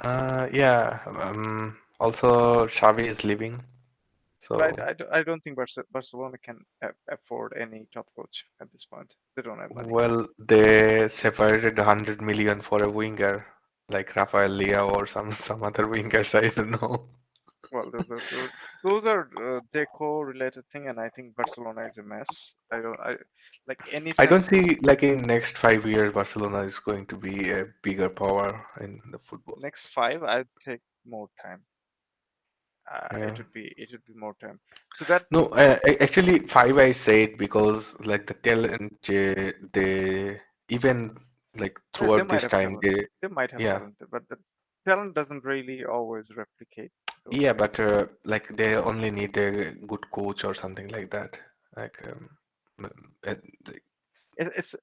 Yeah. Also, Xavi is leaving, But so I don't think Barcelona can afford any top coach at this point. They don't have money. well, they separated 100 million for a winger, like Rafael Leao or some other wingers. I don't know. Well, those are deco related thing, and I think Barcelona is a mess. I like any I don't sensible see like in next 5 years Barcelona is going to be a bigger power in the football. next five. I'd take more time. Yeah. It would be more time. So that No, actually five I said because like the talent they even like they throughout might this have time talent. they They might have yeah talent, but the talent doesn't really always replicate those yeah but things. like they only need a good coach or something like that like uh, It's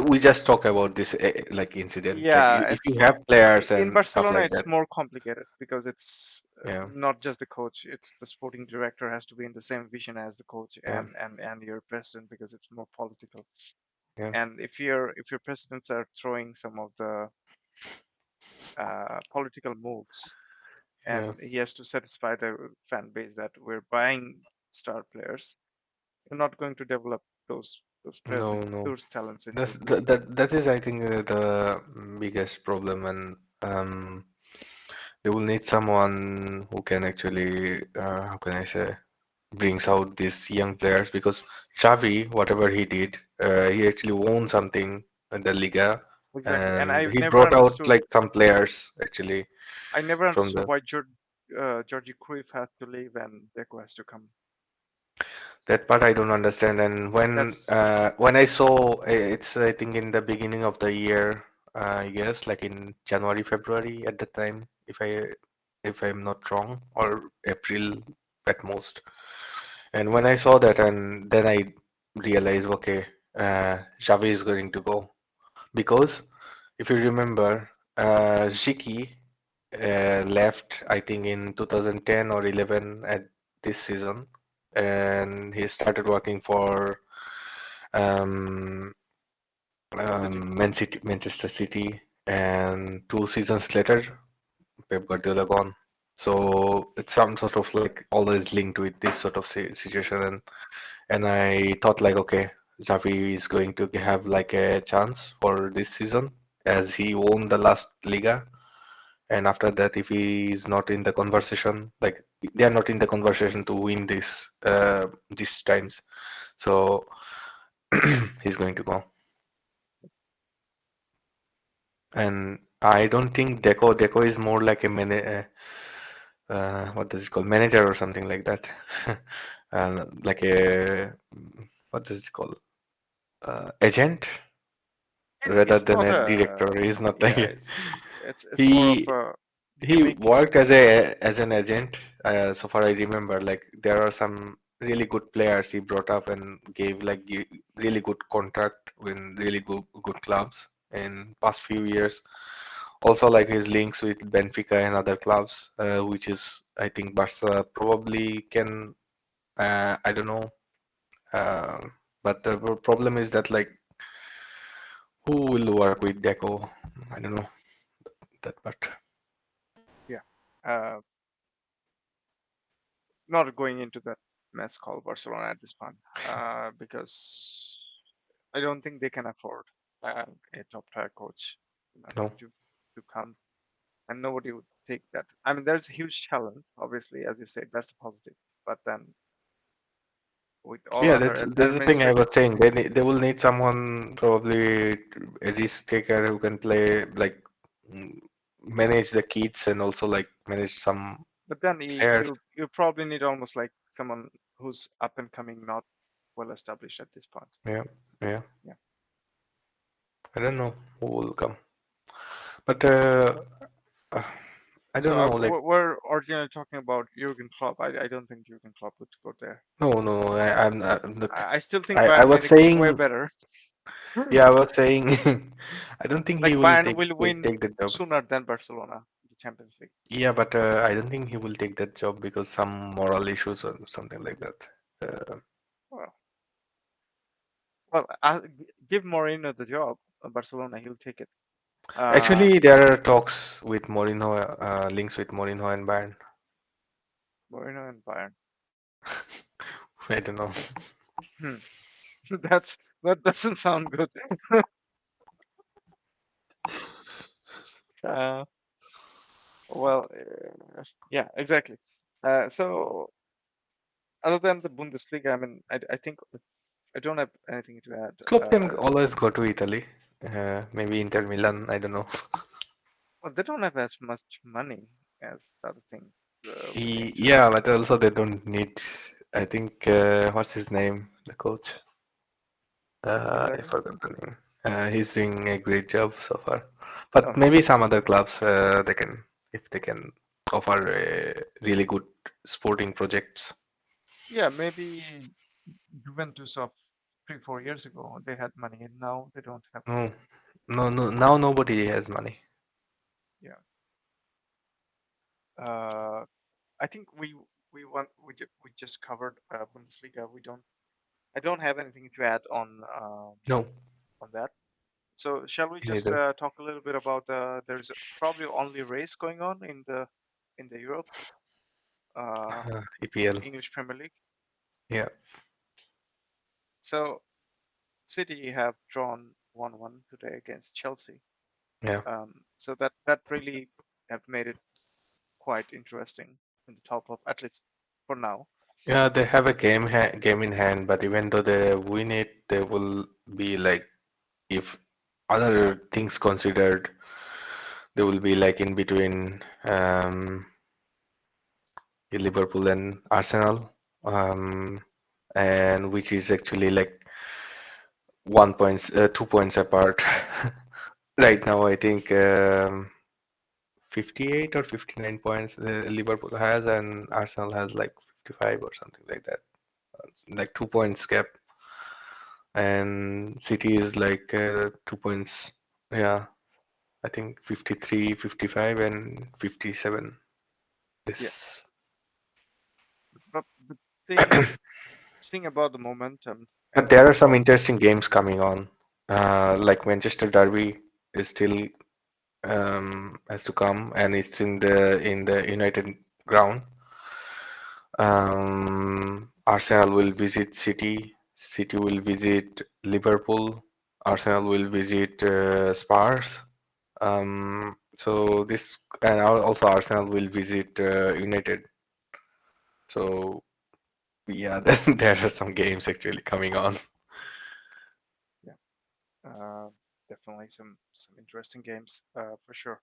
we just talk about this like incident like yeah, if you it's have players in and stuff Barcelona. like It's that more complicated because it's yeah not just the coach. It's the sporting director has to be in the same vision as the coach yeah and your president because it's more political. yeah And if your presidents are throwing some of the political moves, yeah and he has to satisfy the fan base that we're buying star players, you're not going to develop no no those talents that's into. that is I think the biggest problem and they will need someone who can actually how can I say brings out these young players because Xavi, whatever he did, he actually won something in the Liga, Exactly. And and he brought out like some players actually I never from understood the. why Georgie Cruyff had to leave and Deco has to come. That part I don't understand. And That's when I saw it's I think in the beginning of the year, I guess like in January, February at the time, if I'm not wrong, or April at most. And when I saw that, and then I realized, okay, Xavi is going to go because if you remember, Ziki left, I think in 2010 or 11 at this season, and he started working for um, City. Manchester City, and 2 seasons later, Pep Guardiola gone. So it's some sort of like always linked with this sort of situation, and I thought like, okay, Xavi is going to have like a chance for this season as he won the last Liga. And after that, if he is not in the conversation, like they are not in the conversation to win this these times, so he's going to go. And I don't think Deco is more like a what does it call manager or something like that, like a what does it call agent rather It's than not a a director. He's not yeah. like It's more of he a he gimmick. worked as an agent. So far I remember, like there are some really good players he brought up and gave like really good contract with really good clubs in past few years. Also, like his links with Benfica and other clubs, which is I think Barca probably can. I don't know, uh, but the problem is that like who will work with Deco? I don't know that part. Yeah. Uh, Not going into that mess called Barcelona at this point, because I don't think they can afford a top tier coach No. to come, and nobody would take that. I mean, there's a huge talent, obviously, as you said, that's a positive. But then with all Yeah, other that's the thing I administrative was saying. They will need someone probably a risk taker who can play like mm, manage the kids and also like manage some But then players. you probably need almost like someone who's up and coming, not well established at this point. Yeah, yeah. Yeah. I don't know who will come, but uh, I don't So know. Like we're originally talking about Jurgen Klopp. I don't think Jurgen Klopp would go there. no. I'm not. Look, I still think I Bayern was Munich is way saying. better. Yeah, I was saying. I don't think he Like will Bayern take will win take the job. sooner than Barcelona the Champions League. Yeah, but I don't think he will take that job because some moral issues or something like that. Well, well, give Mourinho the job, Barcelona, he'll take it. Uh, Actually, there are talks with Mourinho, links with Mourinho and Bayern. Moreno and Bayern. I don't know. Hmm. That doesn't sound good. Uh, well, yeah, exactly. So other than the Bundesliga, I mean, I think I don't have anything to add. Club can always go to Italy. Maybe Inter Milan. I don't know. Well, they don't have as much money as the other thing we came to. Yeah, but also they don't need. I think what's his name? The coach. I Inzaghi? forgot the name. He's doing a great job so far. But Oh, maybe some other clubs they can, if they can offer really good sporting projects. yeah, maybe Juventus of 3, 4 years ago they had money, and now they don't have money. No, no, no. Now nobody has money. Yeah. Uh, I think we just covered Bundesliga. We don't. I don't have anything to add No, on that. So shall we me just neither. talk a little bit about there's probably only race going on in the Europe, uh, EPL. English Premier League. Yeah, So City have drawn 1-1 today against Chelsea. yeah, So that really have made it quite interesting in the top of, at least for now. yeah. They have a game in hand, but even though they win it, they will be like, if other things considered, they will be like in between Liverpool and Arsenal, and which is actually like 2 points apart. Right now, I think 58 or 59 points Liverpool has, and Arsenal has like 55 or something like that, like 2 points gap. And City is like 2 points. Yeah, I think 53, 55, and 57. Yeah, This. but seeing about the momentum But and there the are some form. interesting games coming on. Like Manchester Derby is still has to come, and it's in the United ground. Arsenal will visit City. City will visit Liverpool. Arsenal will visit Spurs. So this and also Arsenal will visit United. So yeah, then there are some games actually coming on. Yeah, uh, definitely some interesting games for sure.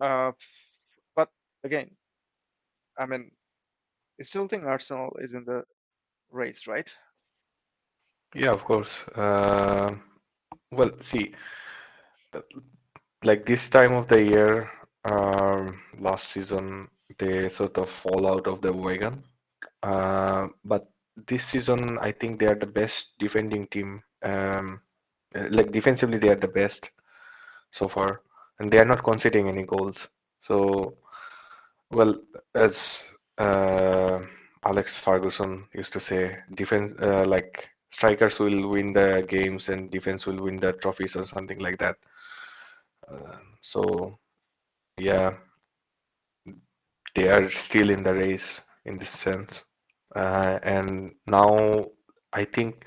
Uh, but again, I mean, I still think Arsenal is in the race, right? Yeah, of course. Well, see, like this time of the year, last season, they sort of fall out of the wagon. But this season, I think they are the best defending team. Like defensively, they are the best so far, and they are not conceding any goals. So, well, as uh, Alex Ferguson used to say, defense, like strikers will win the games and defense will win the trophies or something like that. So, yeah, they are still in the race in this sense. And now I think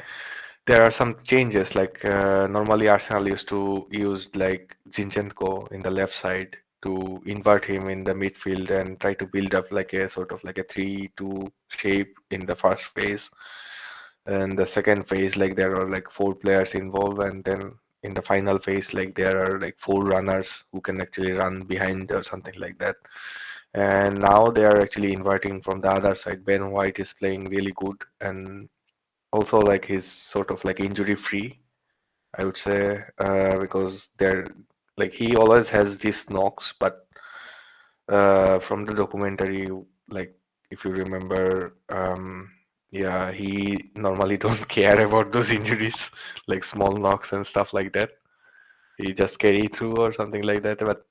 there are some changes. Like normally Arsenal used to use like Zinchenko in the left side to invert him in the midfield and try to build up like a sort of like a 3-2 shape in the first phase. And the second phase, like there are like four players involved, and then in the final phase, like there are like four runners who can actually run behind or something like that. And now they are actually inverting from the other side. Ben White is playing really good, and also like he's sort of like injury free, I would say, because they're like he always has these knocks, but from the documentary, like if you remember, yeah, he normally don't care about those injuries, like small knocks and stuff like that. He just carry through or something like that. But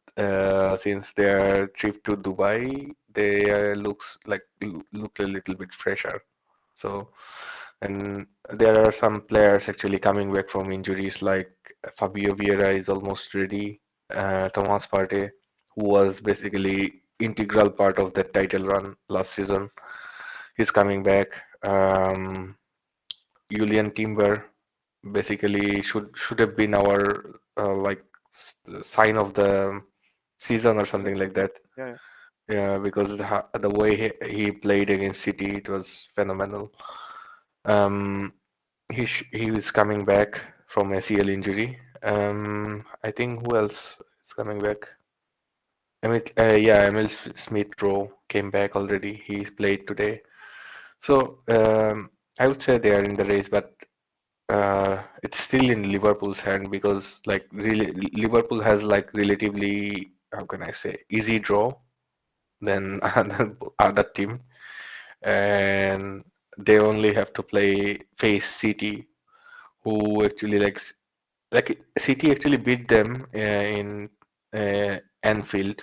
since their trip to Dubai, they look a little bit fresher. So, and there are some players actually coming back from injuries, like Fabio Vieira is almost ready. Thomas Partey, who was basically integral part of that title run last season. He's coming back. Um, Julian Timber basically should have been our like sign of the season or something Exactly. like that. Yeah, yeah. Yeah, because the way he played against City, it was phenomenal. Um, he was coming back from ACL injury. I think who else is coming back? Emil Smith Rowe came back already. He played today. So I would say they are in the race, but it's still in Liverpool's hand because like really Liverpool has like relatively how can I say easy draw than other team, and they only have to play face City, who actually like City actually beat them in Anfield.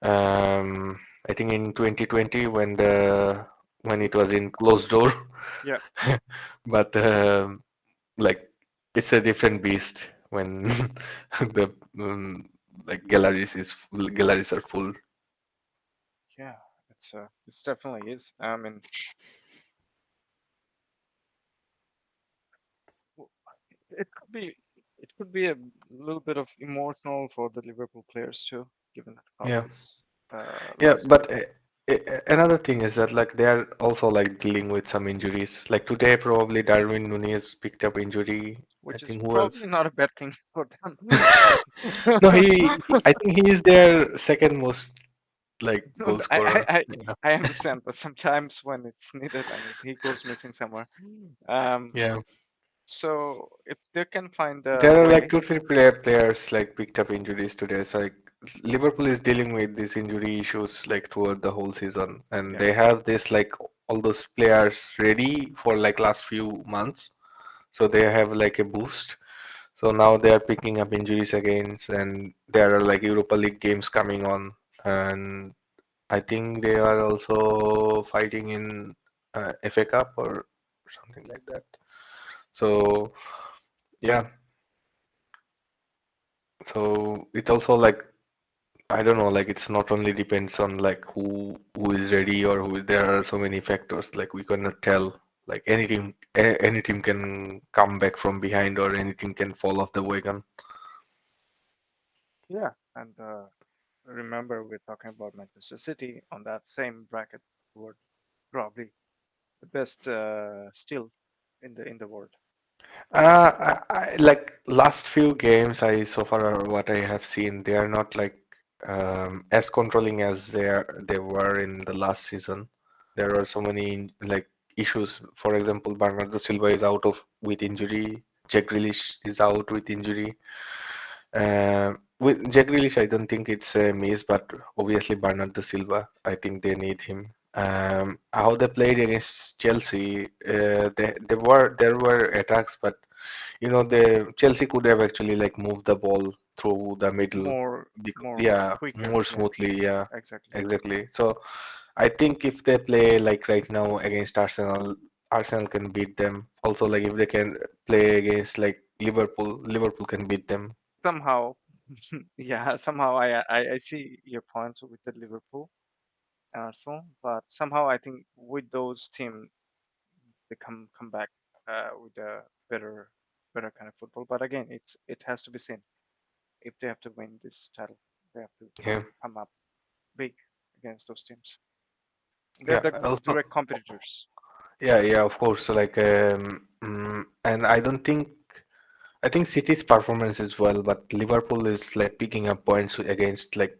I think in 2020 when it was in closed door, Yeah, but like it's a different beast when the like galleries are full. yeah. It's definitely is. I mean, w- it could be it could be a little bit of emotional for the Liverpool players too, given how Yeah, this yeah, last but another thing is that like they are also like dealing with some injuries. Like today, probably Darwin Nunez picked up injury. I which is think who else? probably not a bad thing for them. No, I think he is their second most like No, goal scorer. Yeah, I understand, but sometimes when it's needed, I mean, he goes missing somewhere. Um, yeah. so if they can find a There are like way, two, three players like picked up injuries today. So like Liverpool is dealing with these injury issues like throughout the whole season, and yeah, they have this like all those players ready for like last few months. So they have like a boost. So now they are picking up injuries again, and there are like Europa League games coming on, and I think they are also fighting in FA Cup or something like that. So yeah, so it also like I don't know, like it's not only depends on like who is ready or who there are so many factors like we cannot tell like any team can come back from behind or any team can fall off the wagon. yeah. And remember, we're talking about Manchester City on that same bracket, who are probably the best still in the world. Like last few games I so far what I have seen they are not like as controlling as they were in the last season. There are so many like issues. For example, Bernardo Silva is out of with injury. Jack Grealish is out with injury. With Jack Grealish, I don't think it's a miss, but obviously Bernardo Silva, I think they need him. How they played against Chelsea, there were attacks, but you know the Chelsea could have actually like moved the ball through the middle, More, yeah, quicker. more Yeah, smoothly, yeah, exactly. exactly. So I think if they play like right now against Arsenal, Arsenal can beat them. Also, like if they can play against like Liverpool, Liverpool can beat them. Somehow, yeah, somehow I see your points with the Liverpool and Arsenal, but somehow I think with those teams they come back with a better kind of football. But again, it has to be seen if they have to win this title, they have to Yeah, come up big against those teams. They're yeah. the Also, direct competitors. yeah, yeah. Of course. Like, and I think City's performance is well, but Liverpool is like picking up points against like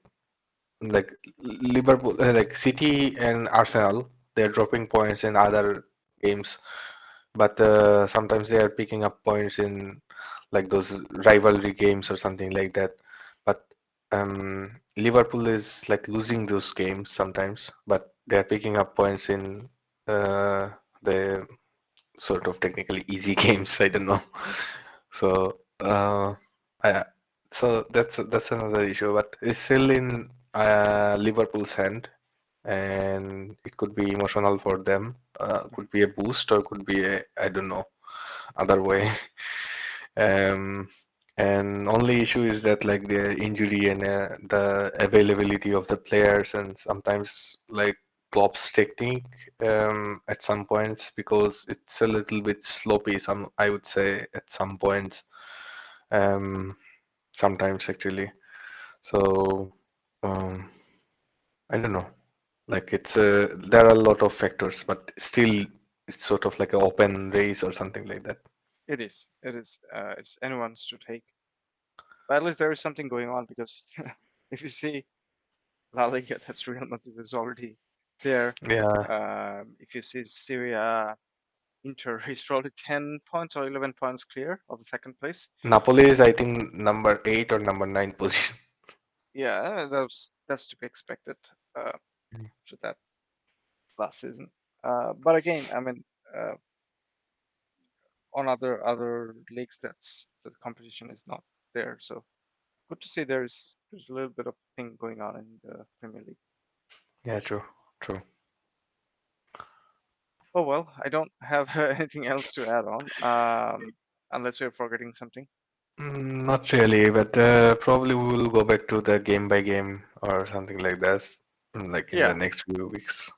Liverpool, like City and Arsenal. They're dropping points in other games, but sometimes they are picking up points in like those rivalry games or something like that. But Liverpool is like losing those games sometimes, but they are picking up points in the sort of technically easy games. I don't know. So I, so that's another issue, but it's still in Liverpool's hand, and it could be emotional for them. Could be a boost or could be a I don't know other way. Um, And only issue is that like the injury and the availability of the players, and sometimes like Klopp's technique at some points, because it's a little bit sloppy. Some I would say at some points, um, sometimes actually. So um, I don't know. Like there are a lot of factors, but still it's sort of like an open race or something like that. It is. It is. It's anyone's to take. But at least there is something going on because if you see La Liga, that's Real Madrid is already there. Yeah, If you see Syria, Inter is probably 10 points or 11 points clear of the second place. Napoli is I think number 8 or number 9 position. Yeah, that's to be expected for that last season. But again, I mean, uh, on other leagues, that's the competition is not there. So good to see there's a little bit of thing going on in the Premier League. Yeah, true, true. Oh well, I don't have anything else to add on, unless we're forgetting something. Not really, but probably we will go back to the game by game or something like that, like in the Yeah, next few weeks,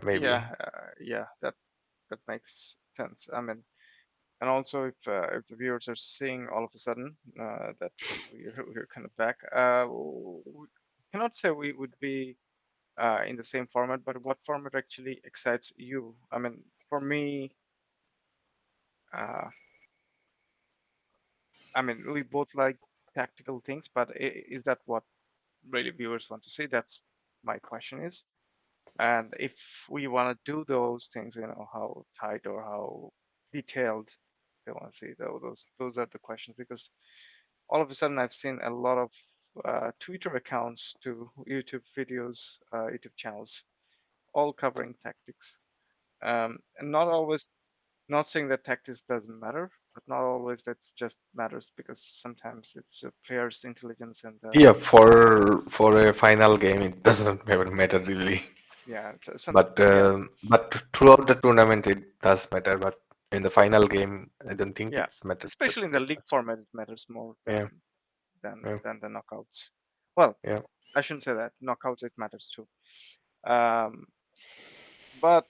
maybe. yeah, that makes sense. I mean, and also if the viewers are seeing all of a sudden that we're kind of back, we cannot say we would be in the same format, but what format actually excites you? I mean, for me, uh, I mean, we both like tactical things, but is that what really viewers want to see? That's my question is. And if we want to do those things, how tight or how detailed they want to see, those are the questions. Because all of a sudden, I've seen a lot of Twitter accounts to YouTube videos, YouTube channels, all covering tactics. And not always, not saying that tactics doesn't matter, but not always that's just matters because sometimes it's a player's intelligence and Yeah, for a final game, it doesn't even matter really. yeah, yeah, But throughout the tournament, it does matter. But in the final game, I don't think yeah. it's matters Especially in the that league much. format, it matters more Yeah, yeah, than the knockouts. Well, yeah. I shouldn't say that. Knockouts it matters too. Um, but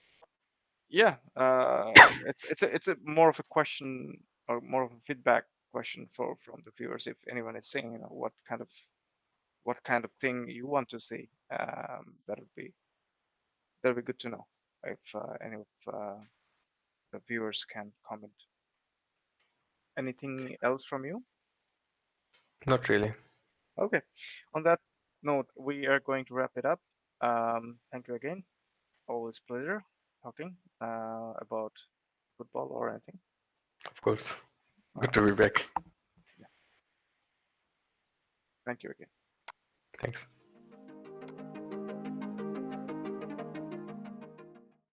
yeah, it's a more of a question or more of a feedback question for from the viewers. If anyone is saying, what kind of thing you want to see, that'd be good to know if any of the viewers can comment. Anything else from you? Not really. Okay. On that note, we are going to wrap it up. Thank you again. Always pleasure talking about football or anything. Of course. Good Uh, to be back. yeah, thank you again. Thanks.